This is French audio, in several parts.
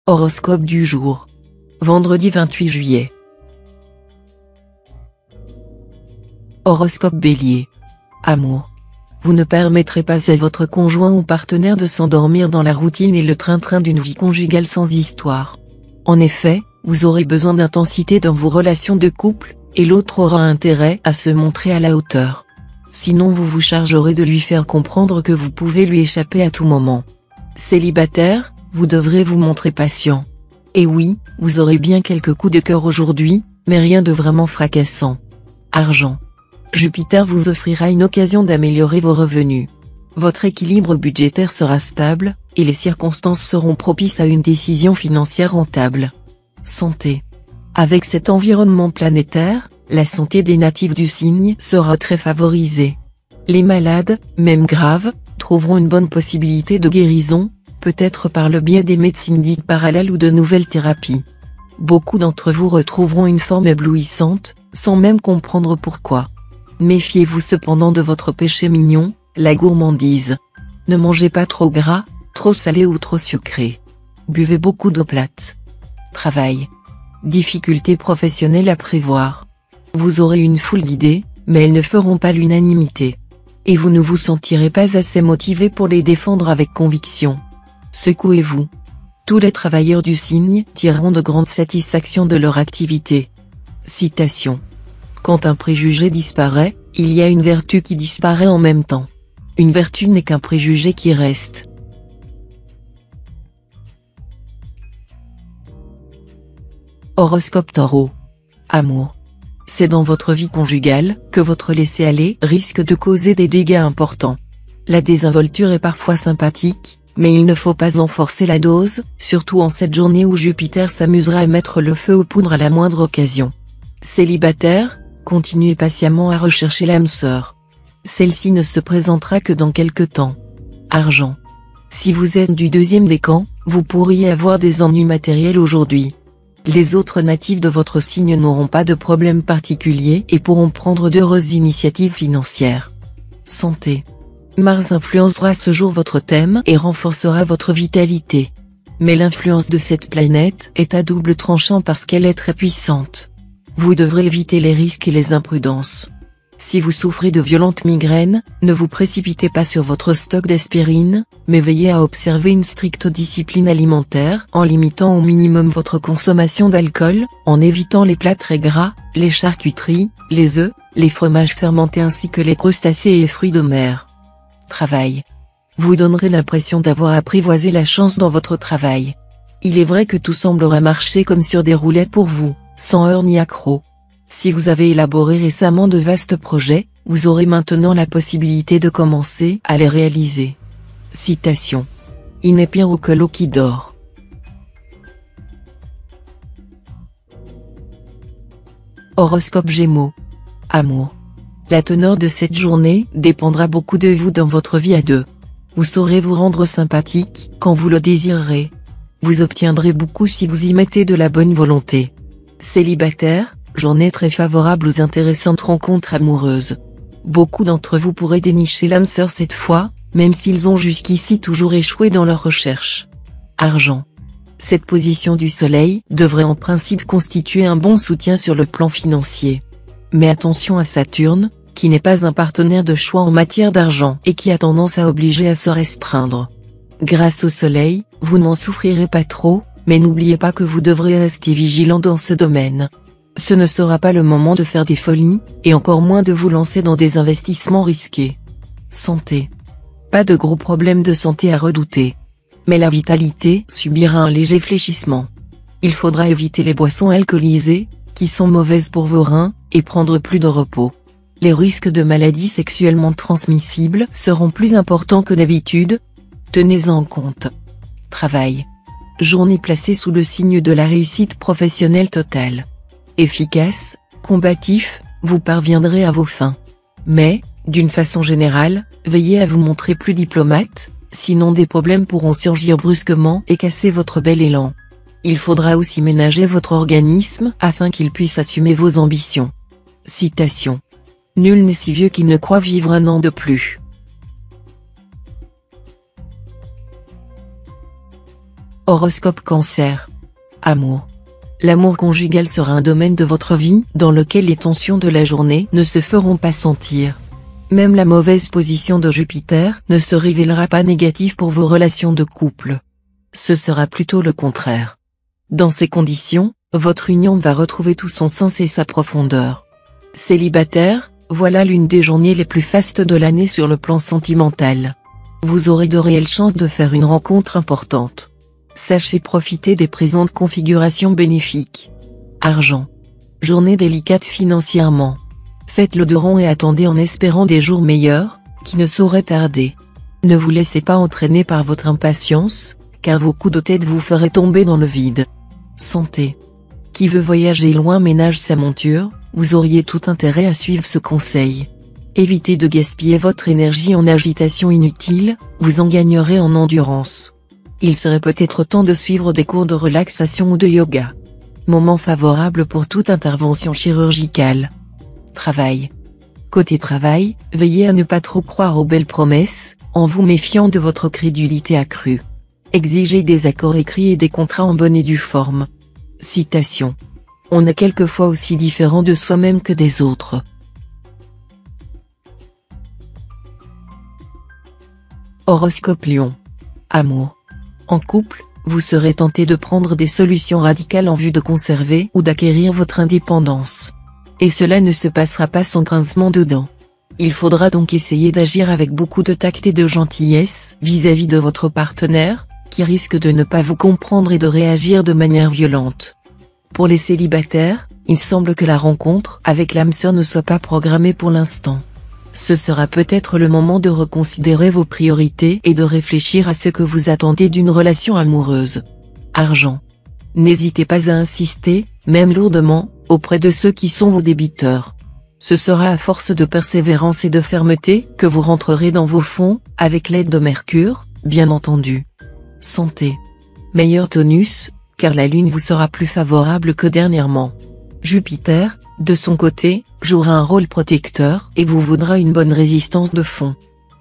Horoscope du jour. Vendredi 28 juillet. Horoscope Bélier. Amour. Vous ne permettrez pas à votre conjoint ou partenaire de s'endormir dans la routine et le train-train d'une vie conjugale sans histoire. En effet, vous aurez besoin d'intensité dans vos relations de couple, et l'autre aura intérêt à se montrer à la hauteur. Sinon vous vous chargerez de lui faire comprendre que vous pouvez lui échapper à tout moment. Célibataire, vous devrez vous montrer patient. Et oui, vous aurez bien quelques coups de cœur aujourd'hui, mais rien de vraiment fracassant. Argent. Jupiter vous offrira une occasion d'améliorer vos revenus. Votre équilibre budgétaire sera stable, et les circonstances seront propices à une décision financière rentable. Santé. Avec cet environnement planétaire, la santé des natifs du signe sera très favorisée. Les malades, même graves, trouveront une bonne possibilité de guérison, peut-être par le biais des médecines dites parallèles ou de nouvelles thérapies. Beaucoup d'entre vous retrouveront une forme éblouissante, sans même comprendre pourquoi. Méfiez-vous cependant de votre péché mignon, la gourmandise. Ne mangez pas trop gras, trop salé ou trop sucré. Buvez beaucoup d'eau plate. Travail. Difficultés professionnelles à prévoir. Vous aurez une foule d'idées, mais elles ne feront pas l'unanimité. Et vous ne vous sentirez pas assez motivé pour les défendre avec conviction. Secouez-vous. Tous les travailleurs du signe tireront de grandes satisfactions de leur activité. Citation. Quand un préjugé disparaît, il y a une vertu qui disparaît en même temps. Une vertu n'est qu'un préjugé qui reste. Horoscope Taureau. Amour. C'est dans votre vie conjugale que votre laisser-aller risque de causer des dégâts importants. La désinvolture est parfois sympathique, mais il ne faut pas en forcer la dose, surtout en cette journée où Jupiter s'amusera à mettre le feu aux poudres à la moindre occasion. Célibataire, continuez patiemment à rechercher l'âme sœur. Celle-ci ne se présentera que dans quelque temps. Argent. Si vous êtes du deuxième décan, vous pourriez avoir des ennuis matériels aujourd'hui. Les autres natifs de votre signe n'auront pas de problème particulier et pourront prendre d'heureuses initiatives financières. Santé. Mars influencera ce jour votre thème et renforcera votre vitalité. Mais l'influence de cette planète est à double tranchant parce qu'elle est très puissante. Vous devrez éviter les risques et les imprudences. Si vous souffrez de violentes migraines, ne vous précipitez pas sur votre stock d'aspirine, mais veillez à observer une stricte discipline alimentaire en limitant au minimum votre consommation d'alcool, en évitant les plats très gras, les charcuteries, les œufs, les fromages fermentés ainsi que les crustacés et fruits de mer. Travail. Vous donnerez l'impression d'avoir apprivoisé la chance dans votre travail. Il est vrai que tout semblera marcher comme sur des roulettes pour vous, sans heurts ni accrocs. Si vous avez élaboré récemment de vastes projets, vous aurez maintenant la possibilité de commencer à les réaliser. Citation. Il n'est pire que l'eau qui dort. Horoscope Gémeaux. Amour. La teneur de cette journée dépendra beaucoup de vous dans votre vie à deux. Vous saurez vous rendre sympathique quand vous le désirerez. Vous obtiendrez beaucoup si vous y mettez de la bonne volonté. Célibataire, journée très favorable aux intéressantes rencontres amoureuses. Beaucoup d'entre vous pourraient dénicher l'âme sœur cette fois, même s'ils ont jusqu'ici toujours échoué dans leur recherche. Argent. Cette position du soleil devrait en principe constituer un bon soutien sur le plan financier. Mais attention à Saturne, qui n'est pas un partenaire de choix en matière d'argent et qui a tendance à obliger à se restreindre. Grâce au soleil, vous n'en souffrirez pas trop, mais n'oubliez pas que vous devrez rester vigilant dans ce domaine. Ce ne sera pas le moment de faire des folies, et encore moins de vous lancer dans des investissements risqués. Santé. Pas de gros problèmes de santé à redouter. Mais la vitalité subira un léger fléchissement. Il faudra éviter les boissons alcoolisées, qui sont mauvaises pour vos reins, et prendre plus de repos. Les risques de maladies sexuellement transmissibles seront plus importants que d'habitude. Tenez-en en compte. Travail. Journée placée sous le signe de la réussite professionnelle totale. Efficace, combatif, vous parviendrez à vos fins. Mais, d'une façon générale, veillez à vous montrer plus diplomate, sinon des problèmes pourront surgir brusquement et casser votre bel élan. Il faudra aussi ménager votre organisme afin qu'il puisse assumer vos ambitions. Citation. Nul n'est si vieux qu'il ne croit vivre un an de plus. Horoscope Cancer. Amour. L'amour conjugal sera un domaine de votre vie dans lequel les tensions de la journée ne se feront pas sentir. Même la mauvaise position de Jupiter ne se révélera pas négative pour vos relations de couple. Ce sera plutôt le contraire. Dans ces conditions, votre union va retrouver tout son sens et sa profondeur. Célibataire, voilà l'une des journées les plus fastes de l'année sur le plan sentimental. Vous aurez de réelles chances de faire une rencontre importante. Sachez profiter des présentes configurations bénéfiques. Argent. Journée délicate financièrement. Faites le dos rond et attendez en espérant des jours meilleurs, qui ne sauraient tarder. Ne vous laissez pas entraîner par votre impatience, car vos coups de tête vous feraient tomber dans le vide. Santé. Qui veut voyager loin ménage sa monture, vous auriez tout intérêt à suivre ce conseil. Évitez de gaspiller votre énergie en agitation inutile, vous en gagnerez en endurance. Il serait peut-être temps de suivre des cours de relaxation ou de yoga. Moment favorable pour toute intervention chirurgicale. Travail. Côté travail, veillez à ne pas trop croire aux belles promesses, en vous méfiant de votre crédulité accrue. Exigez des accords écrits et des contrats en bonne et due forme. Citation. On est quelquefois aussi différent de soi-même que des autres. Horoscope Lion. Amour. En couple, vous serez tenté de prendre des solutions radicales en vue de conserver ou d'acquérir votre indépendance. Et cela ne se passera pas sans grincement de dents. Il faudra donc essayer d'agir avec beaucoup de tact et de gentillesse vis-à-vis de votre partenaire, qui risque de ne pas vous comprendre et de réagir de manière violente. Pour les célibataires, il semble que la rencontre avec l'âme sœur ne soit pas programmée pour l'instant. Ce sera peut-être le moment de reconsidérer vos priorités et de réfléchir à ce que vous attendez d'une relation amoureuse. Argent. N'hésitez pas à insister, même lourdement, auprès de ceux qui sont vos débiteurs. Ce sera à force de persévérance et de fermeté que vous rentrerez dans vos fonds, avec l'aide de Mercure, bien entendu. Santé. Meilleur tonus, car la Lune vous sera plus favorable que dernièrement. Jupiter, de son côté, jouera un rôle protecteur et vous vaudra une bonne résistance de fond.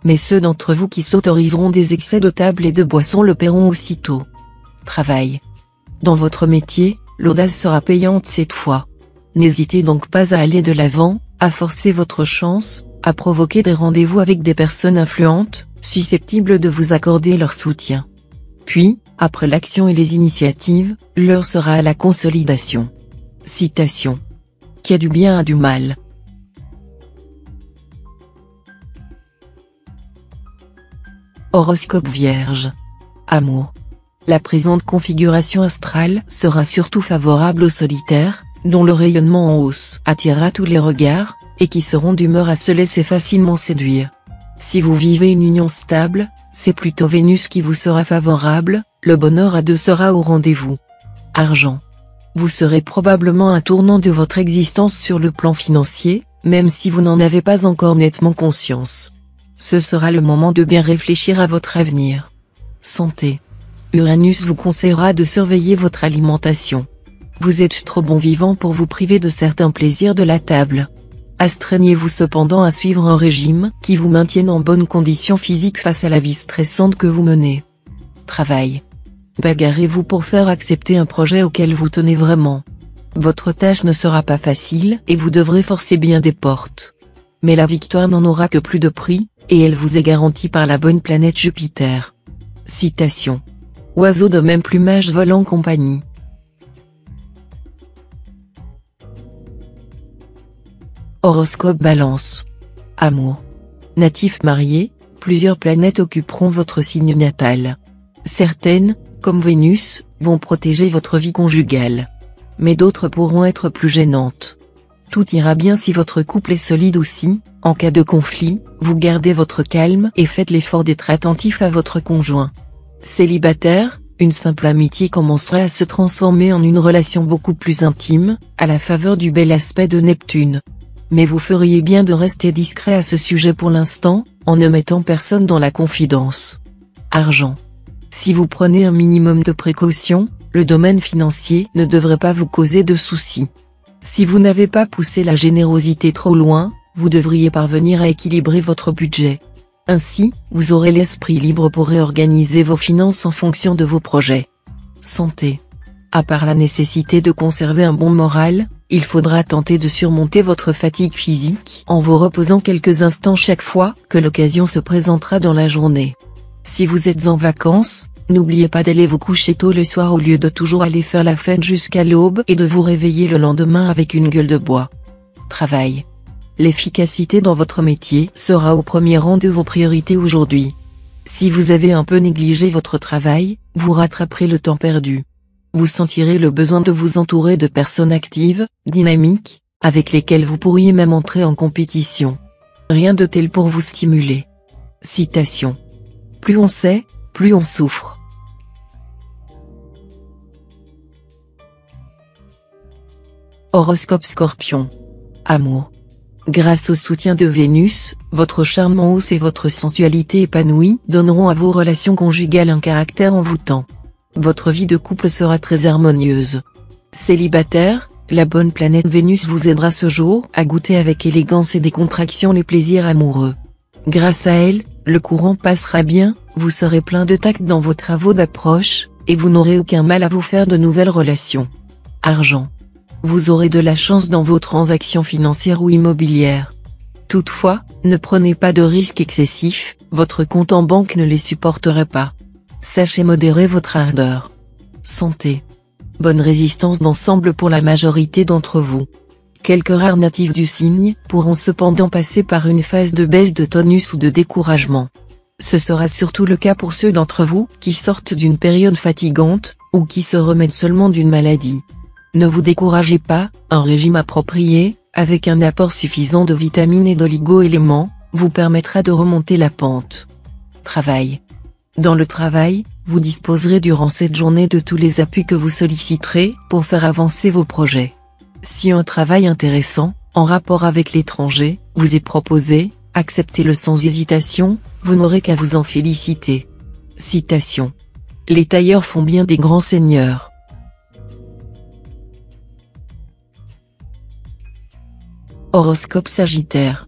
Mais ceux d'entre vous qui s'autoriseront des excès de table et de boisson le paieront aussitôt. Travail. Dans votre métier, l'audace sera payante cette fois. N'hésitez donc pas à aller de l'avant, à forcer votre chance, à provoquer des rendez-vous avec des personnes influentes, susceptibles de vous accorder leur soutien. Puis, après l'action et les initiatives, l'heure sera à la consolidation. Citation. Qui a du bien a du mal. Horoscope Vierge. Amour. La présente configuration astrale sera surtout favorable aux solitaires, dont le rayonnement en hausse attirera tous les regards, et qui seront d'humeur à se laisser facilement séduire. Si vous vivez une union stable, c'est plutôt Vénus qui vous sera favorable, le bonheur à deux sera au rendez-vous. Argent. Vous serez probablement un tournant de votre existence sur le plan financier, même si vous n'en avez pas encore nettement conscience. Ce sera le moment de bien réfléchir à votre avenir. Santé. Uranus vous conseillera de surveiller votre alimentation. Vous êtes trop bon vivant pour vous priver de certains plaisirs de la table. Astreignez-vous cependant à suivre un régime qui vous maintienne en bonne condition physique face à la vie stressante que vous menez. Travail. Bagarrez-vous pour faire accepter un projet auquel vous tenez vraiment. Votre tâche ne sera pas facile et vous devrez forcer bien des portes. Mais la victoire n'en aura que plus de prix, et elle vous est garantie par la bonne planète Jupiter. Citation. Oiseaux de même plumage volent en compagnie. Horoscope Balance. Amour. Natif marié, plusieurs planètes occuperont votre signe natal. Certaines, comme Vénus, vont protéger votre vie conjugale. Mais d'autres pourront être plus gênantes. Tout ira bien si votre couple est solide aussi, en cas de conflit, vous gardez votre calme et faites l'effort d'être attentif à votre conjoint. Célibataire, une simple amitié commencera à se transformer en une relation beaucoup plus intime, à la faveur du bel aspect de Neptune. Mais vous feriez bien de rester discret à ce sujet pour l'instant, en ne mettant personne dans la confidence. Argent. Si vous prenez un minimum de précautions, le domaine financier ne devrait pas vous causer de soucis. Si vous n'avez pas poussé la générosité trop loin, vous devriez parvenir à équilibrer votre budget. Ainsi, vous aurez l'esprit libre pour réorganiser vos finances en fonction de vos projets. Santé. À part la nécessité de conserver un bon moral, il faudra tenter de surmonter votre fatigue physique en vous reposant quelques instants chaque fois que l'occasion se présentera dans la journée. Si vous êtes en vacances, n'oubliez pas d'aller vous coucher tôt le soir au lieu de toujours aller faire la fête jusqu'à l'aube et de vous réveiller le lendemain avec une gueule de bois. Travail. L'efficacité dans votre métier sera au premier rang de vos priorités aujourd'hui. Si vous avez un peu négligé votre travail, vous rattraperez le temps perdu. Vous sentirez le besoin de vous entourer de personnes actives, dynamiques, avec lesquelles vous pourriez même entrer en compétition. Rien de tel pour vous stimuler. Citation. Plus on sait, plus on souffre. Horoscope Scorpion. Amour. Grâce au soutien de Vénus, votre charme en hausse et votre sensualité épanouie donneront à vos relations conjugales un caractère envoûtant. Votre vie de couple sera très harmonieuse. Célibataire, la bonne planète Vénus vous aidera ce jour à goûter avec élégance et décontraction les plaisirs amoureux. Grâce à elle, le courant passera bien, vous serez plein de tact dans vos travaux d'approche, et vous n'aurez aucun mal à vous faire de nouvelles relations. Argent. Vous aurez de la chance dans vos transactions financières ou immobilières. Toutefois, ne prenez pas de risques excessifs, votre compte en banque ne les supporterait pas. Sachez modérer votre ardeur. Santé. Bonne résistance d'ensemble pour la majorité d'entre vous. Quelques rares natifs du signe pourront cependant passer par une phase de baisse de tonus ou de découragement. Ce sera surtout le cas pour ceux d'entre vous qui sortent d'une période fatigante, ou qui se remettent seulement d'une maladie. Ne vous découragez pas, un régime approprié, avec un apport suffisant de vitamines et d'oligo-éléments, vous permettra de remonter la pente. Travail. Dans le travail, vous disposerez durant cette journée de tous les appuis que vous solliciterez pour faire avancer vos projets. Si un travail intéressant, en rapport avec l'étranger, vous est proposé, acceptez-le sans hésitation, vous n'aurez qu'à vous en féliciter. Citation. Les tailleurs font bien des grands seigneurs. Horoscope Sagittaire.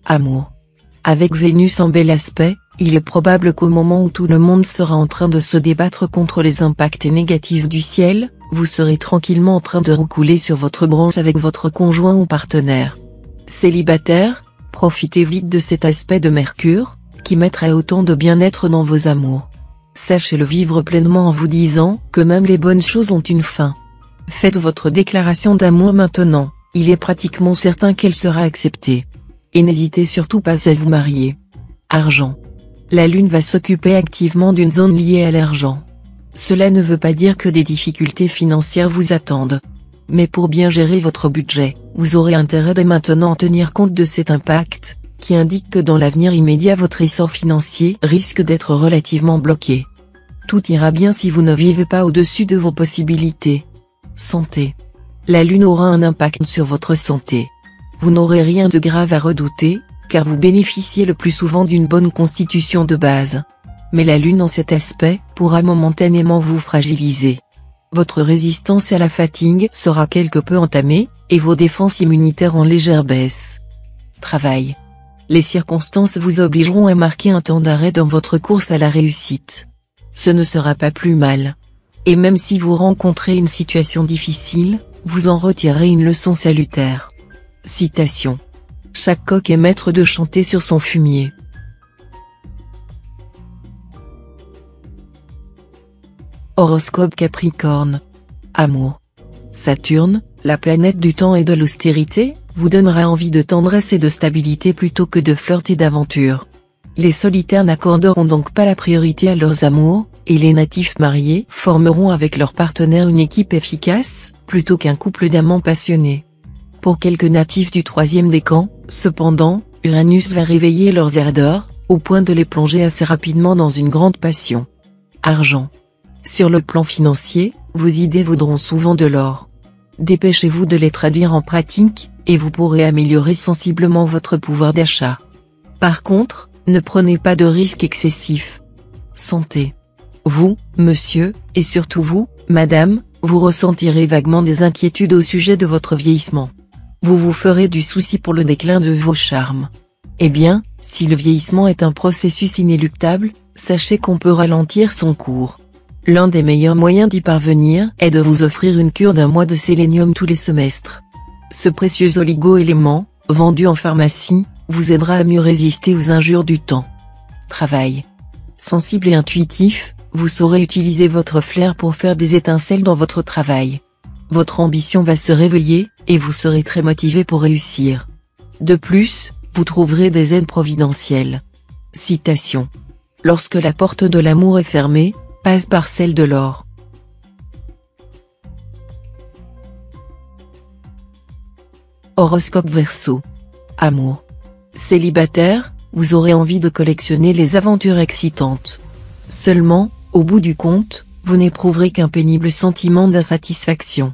Amour. Avec Vénus en bel aspect, il est probable qu'au moment où tout le monde sera en train de se débattre contre les impacts négatifs du ciel, vous serez tranquillement en train de roucouler sur votre branche avec votre conjoint ou partenaire. Célibataire, profitez vite de cet aspect de Mercure, qui mettra autant de bien-être dans vos amours. Sachez le vivre pleinement en vous disant que même les bonnes choses ont une fin. Faites votre déclaration d'amour maintenant, il est pratiquement certain qu'elle sera acceptée. Et n'hésitez surtout pas à vous marier. Argent. La Lune va s'occuper activement d'une zone liée à l'argent. Cela ne veut pas dire que des difficultés financières vous attendent. Mais pour bien gérer votre budget, vous aurez intérêt dès maintenant à tenir compte de cet impact, qui indique que dans l'avenir immédiat votre essor financier risque d'être relativement bloqué. Tout ira bien si vous ne vivez pas au-dessus de vos possibilités. Santé. La Lune aura un impact sur votre santé. Vous n'aurez rien de grave à redouter, car vous bénéficiez le plus souvent d'une bonne constitution de base. Mais la Lune en cet aspect pourra momentanément vous fragiliser. Votre résistance à la fatigue sera quelque peu entamée, et vos défenses immunitaires en légère baisse. Travail. Les circonstances vous obligeront à marquer un temps d'arrêt dans votre course à la réussite. Ce ne sera pas plus mal. Et même si vous rencontrez une situation difficile, vous en retirerez une leçon salutaire. Citation. Chaque coq est maître de chanter sur son fumier. Horoscope Capricorne. Amour. Saturne, la planète du temps et de l'austérité, vous donnera envie de tendresse et de stabilité plutôt que de flirt et d'aventure. Les solitaires n'accorderont donc pas la priorité à leurs amours, et les natifs mariés formeront avec leur partenaire une équipe efficace, plutôt qu'un couple d'amants passionnés. Pour quelques natifs du troisième décan, cependant, Uranus va réveiller leurs ardeurs, au point de les plonger assez rapidement dans une grande passion. Argent. Sur le plan financier, vos idées vaudront souvent de l'or. Dépêchez-vous de les traduire en pratique, et vous pourrez améliorer sensiblement votre pouvoir d'achat. Par contre, ne prenez pas de risques excessifs. Santé. Vous, monsieur, et surtout vous, madame, vous ressentirez vaguement des inquiétudes au sujet de votre vieillissement. Vous vous ferez du souci pour le déclin de vos charmes. Eh bien, si le vieillissement est un processus inéluctable, sachez qu'on peut ralentir son cours. L'un des meilleurs moyens d'y parvenir est de vous offrir une cure d'1 mois de sélénium tous les semestres. Ce précieux oligo-élément, vendu en pharmacie, vous aidera à mieux résister aux injures du temps. Travail. Sensible et intuitif, vous saurez utiliser votre flair pour faire des étincelles dans votre travail. Votre ambition va se réveiller, et vous serez très motivé pour réussir. De plus, vous trouverez des aides providentielles. Citation. Lorsque la porte de l'amour est fermée, passe par celle de l'or. Horoscope Verseau. Amour. Célibataire, vous aurez envie de collectionner les aventures excitantes. Seulement, au bout du compte, vous n'éprouverez qu'un pénible sentiment d'insatisfaction.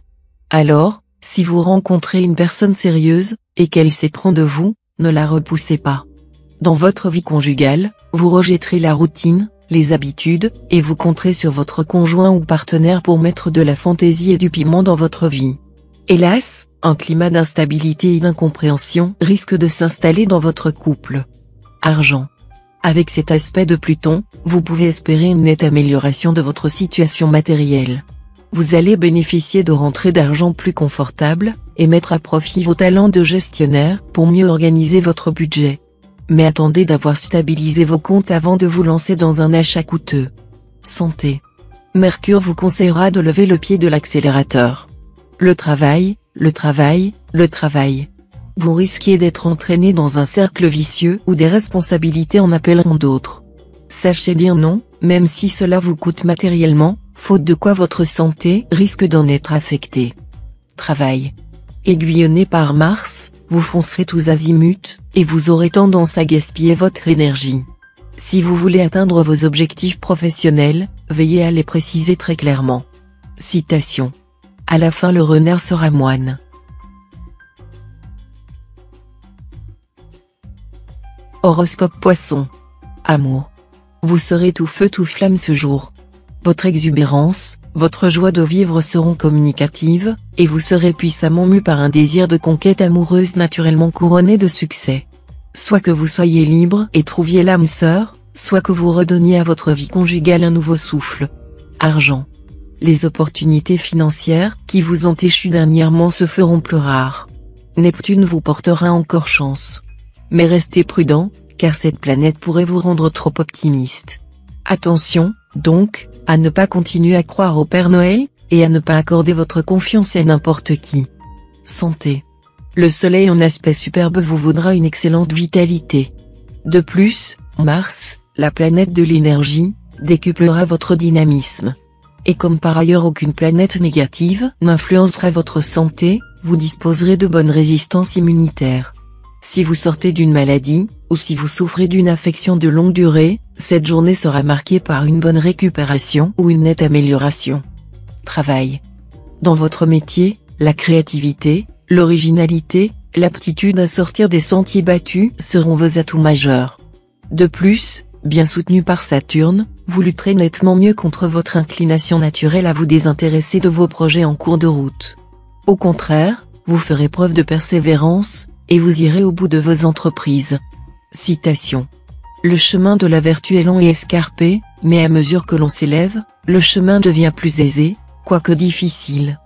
Alors, si vous rencontrez une personne sérieuse, et qu'elle s'éprend de vous, ne la repoussez pas. Dans votre vie conjugale, vous rejetterez la routine, les habitudes, et vous compterez sur votre conjoint ou partenaire pour mettre de la fantaisie et du piment dans votre vie. Hélas, un climat d'instabilité et d'incompréhension risque de s'installer dans votre couple. Argent. Avec cet aspect de Pluton, vous pouvez espérer une nette amélioration de votre situation matérielle. Vous allez bénéficier de rentrées d'argent plus confortables, et mettre à profit vos talents de gestionnaire pour mieux organiser votre budget. Mais attendez d'avoir stabilisé vos comptes avant de vous lancer dans un achat coûteux. Santé. Mercure vous conseillera de lever le pied de l'accélérateur. Le travail. Vous risquez d'être entraîné dans un cercle vicieux où des responsabilités en appelleront d'autres. Sachez dire non, même si cela vous coûte matériellement, faute de quoi votre santé risque d'en être affectée. Travail. Aiguillonné par Mars, vous foncerez tous azimuts, et vous aurez tendance à gaspiller votre énergie. Si vous voulez atteindre vos objectifs professionnels, veillez à les préciser très clairement. Citation. À la fin le renard sera moine. Horoscope Poisson. Amour. Vous serez tout feu tout flamme ce jour. Votre exubérance, votre joie de vivre seront communicatives, et vous serez puissamment mû par un désir de conquête amoureuse naturellement couronné de succès. Soit que vous soyez libre et trouviez l'âme sœur, soit que vous redonniez à votre vie conjugale un nouveau souffle. Argent. Les opportunités financières qui vous ont échu dernièrement se feront plus rares. Neptune vous portera encore chance. Mais restez prudent, car cette planète pourrait vous rendre trop optimiste. Attention, donc, à ne pas continuer à croire au Père Noël, et à ne pas accorder votre confiance à n'importe qui. Santé. Le soleil en aspect superbe vous vaudra une excellente vitalité. De plus, Mars, la planète de l'énergie, décuplera votre dynamisme. Et comme par ailleurs aucune planète négative n'influencera votre santé, vous disposerez de bonnes résistances immunitaires. Si vous sortez d'une maladie, ou si vous souffrez d'une affection de longue durée, cette journée sera marquée par une bonne récupération ou une nette amélioration. Travail. Dans votre métier, la créativité, l'originalité, l'aptitude à sortir des sentiers battus seront vos atouts majeurs. De plus, bien soutenu par Saturne, vous lutterez nettement mieux contre votre inclination naturelle à vous désintéresser de vos projets en cours de route. Au contraire, vous ferez preuve de persévérance, et vous irez au bout de vos entreprises. Citation. Le chemin de la vertu est long et escarpé, mais à mesure que l'on s'élève, le chemin devient plus aisé, quoique difficile.